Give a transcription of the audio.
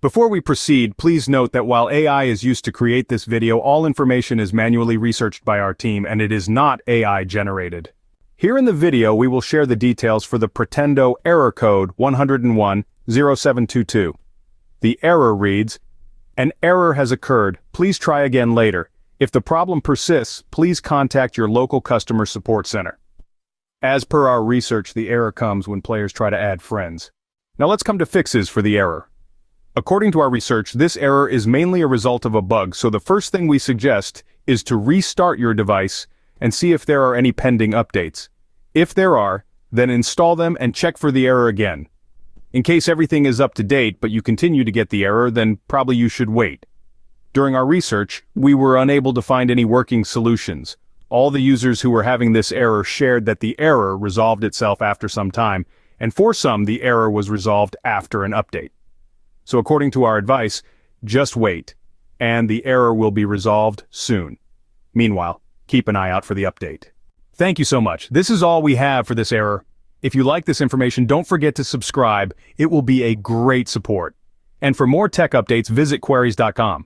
Before we proceed, please note that while AI is used to create this video, all information is manually researched by our team and it is not AI generated. Here in the video, we will share the details for the Pretendo error code 1010722. The error reads, "An error has occurred, please try again later. If the problem persists, please contact your local customer support center." As per our research, the error comes when players try to add friends. Now let's come to fixes for the error. According to our research, this error is mainly a result of a bug, so the first thing we suggest is to restart your device and see if there are any pending updates. If there are, then install them and check for the error again. In case everything is up to date but you continue to get the error, then probably you should wait. During our research, we were unable to find any working solutions. All the users who were having this error shared that the error resolved itself after some time, and for some the error was resolved after an update. So according to our advice, just wait, and the error will be resolved soon. Meanwhile, keep an eye out for the update. Thank you so much. This is all we have for this error. If you like this information, don't forget to subscribe. It will be a great support. And for more tech updates, visit queries.com.